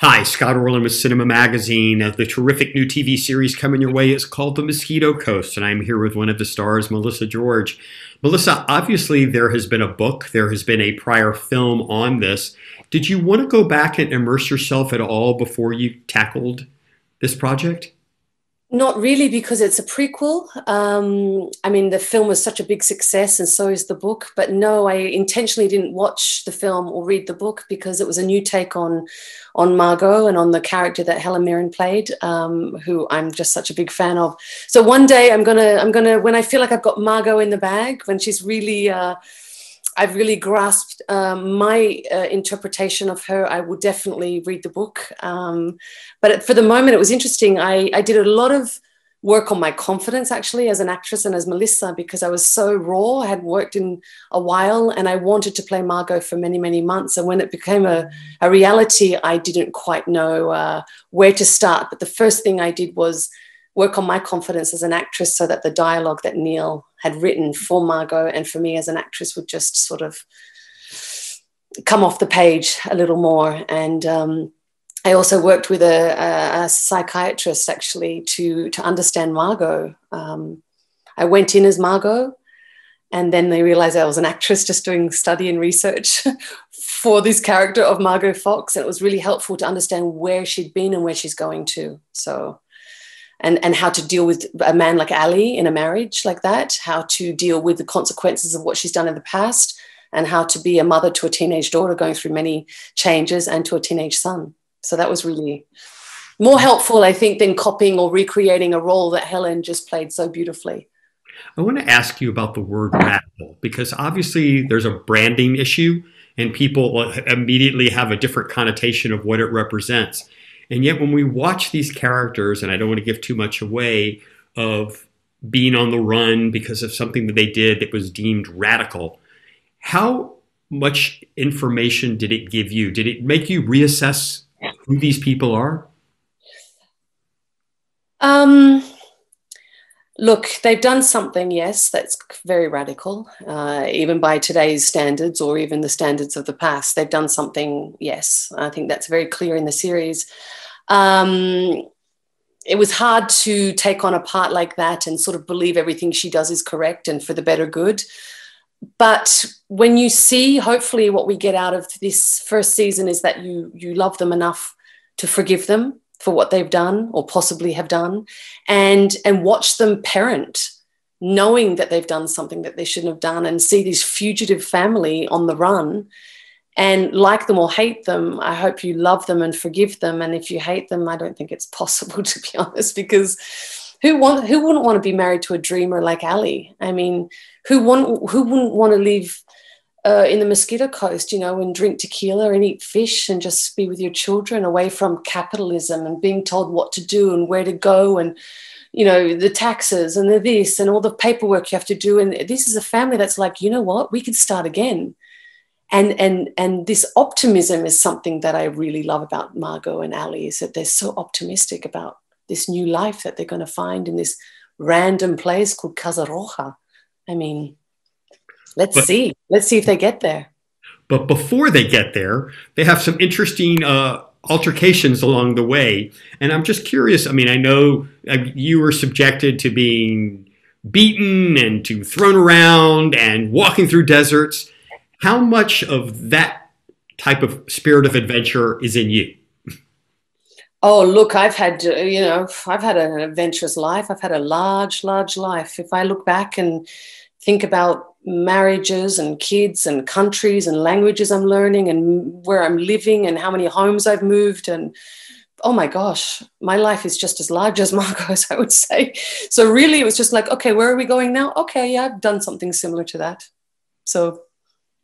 Hi, Scott Orlin with Cinema Magazine. The terrific new TV series coming your way is called The Moskito-Küste, and I'm here with one of the stars, Meliisa George. Melissa, obviously there has been a book, there has been a prior film on this. Did you want to go back and immerse yourself at all before you tackled this project? Not really, because it's a prequel. I mean, the film was such a big success, and so is the book. But no, I intentionally didn't watch the film or read the book because it was a new take on Margot and on the character that Helen Mirren played, who I'm just such a big fan of. So one day I'm gonna when I feel like I've got Margot in the bag, when she's really I've really grasped my interpretation of her, I will definitely read the book. But for the moment, it was interesting. I did a lot of work on my confidence, actually, as an actress and as Meliisa, because I was so raw. I had worked in a while, and I wanted to play Margot for many, many months. And when it became a reality, I didn't quite know where to start. But the first thing I did was work on my confidence as an actress so that the dialogue that Neil had written for Margot and for me as an actress would just sort of come off the page a little more. And I also worked with a psychiatrist, actually, to understand Margot. I went in as Margot, and then they realized I was an actress just doing study and research for this character of Margot Fox. And it was really helpful to understand where she'd been and where she's going to. So and how to deal with a man like Ali in a marriage like that, how to deal with the consequences of what she's done in the past, and how to be a mother to a teenage daughter going through many changes and to a teenage son. So that was really more helpful, I think, than copying or recreating a role that Helen just played so beautifully. I want to ask you about the word radical, because obviously there's a branding issue and people immediately have a different connotation of what it represents. And yet when we watch these characters, and I don't want to give too much away, of being on the run because of something that they did that was deemed radical, how much information did it give you? Did it make you reassess who these people are? Um, Look, they've done something, yes, that's very radical, even by today's standards or even the standards of the past. They've done something, yes. I think that's very clear in the series. It was hard to take on a part like that and sort of believe everything she does is correct and for the better good. But when you see, hopefully, what we get out of this first season is that you love them enough to forgive them for what they've done or possibly have done, and watch them parent, knowing that they've done something that they shouldn't have done, and see this fugitive family on the run. And like them or hate them, I hope you love them and forgive them. And if you hate them, I don't think it's possible, to be honest, because who wouldn't want to be married to a dreamer like Ali? I mean, who wouldn't want to live in the Mosquito Coast, you know, and drink tequila and eat fish and just be with your children, away from capitalism and being told what to do and where to go, and, you know, the taxes and the this and all the paperwork you have to do. And this is a family that's like, you know what, we could start again. And this optimism is something that I really love about Margot and Ali, is that they're so optimistic about this new life that they're going to find in this random place called Casa Roja. I mean, let's But see. Let's see if they get there. but before they get there, they have some interesting altercations along the way. And I'm just curious. I mean, I know you were subjected to being beaten and to thrown around and walking through deserts. How much of that type of spirit of adventure is in you? Oh, look, I've had, I've had an adventurous life. I've had a large, large life. If I look back and think about marriages and kids and countries and languages I'm learning and where I'm living and how many homes I've moved, and oh my gosh, my life is just as large as Margot's, I would say. So really it was just like, okay, where are we going now? Okay, yeah, I've done something similar to that. So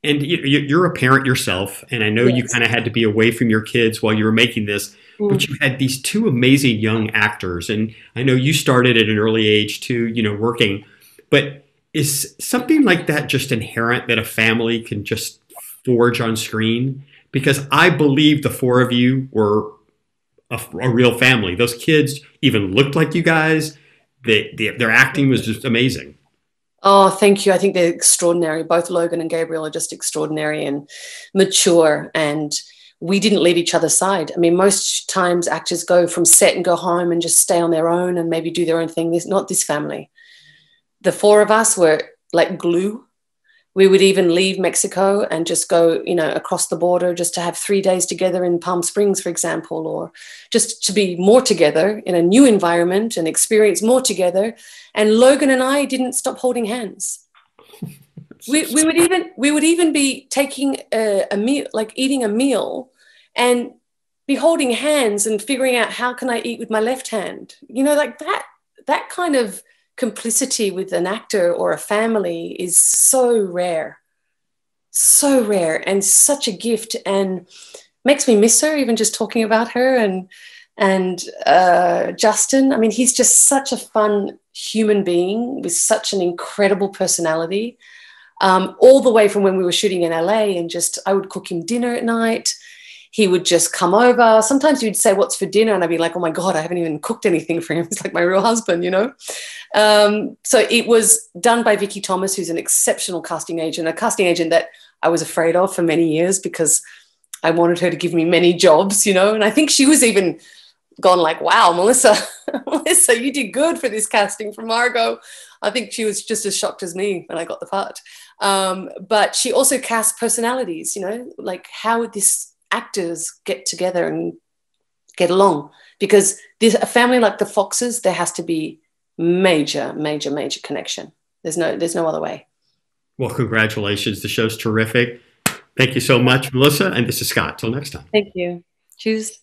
And you're a parent yourself, and I know you yes. kind of had to be away from your kids while you were making this, Mm. but you had these two amazing young actors, and I know you started at an early age too, working. But is something like that just inherent that a family can just forge on screen? Because I believe the four of you were a real family. Those kids even looked like you guys. Their acting was just amazing. Oh, thank you. I think they're extraordinary. Both Logan and Gabriel are just extraordinary and mature. And we didn't leave each other's side. I mean, most times actors go from set and go home and just stay on their own and maybe do their own thing. There's not this family. The four of us were like glue. We would even leave Mexico and just go, you know, across the border just to have 3 days together in Palm Springs, for example, or just to be more together in a new environment and experience more together. And Logan and I didn't stop holding hands. We would even be taking a meal, like eating a meal, and be holding hands and figuring out how can I eat with my left hand, you know, like that kind of complicity with an actor or a family is so rare and such a gift, and makes me miss her even just talking about her. And Justin, I mean, he's just such a fun human being with such an incredible personality. All the way from when we were shooting in LA, and just I would cook him dinner at night. He would just come over. Sometimes he'd say, "What's for dinner?" And I'd be like, "Oh my God, I haven't even cooked anything for him." He's like my real husband, you know? So it was done by Vicky Thomas, who's an exceptional casting agent, a casting agent that I was afraid of for many years because I wanted her to give me many jobs, you know? And I think she was even gone like, "Wow, Melissa, Melissa, you did good for this casting for Margot." I think she was just as shocked as me when I got the part. But she also cast personalities, you know, like how would these actors get together and get along? Because a family like the Foxes, there has to be major connection. There's no other way. Well, congratulations. The show's terrific. Thank you so much, Melissa. And this is Scott. Till next time. Thank you. Cheers.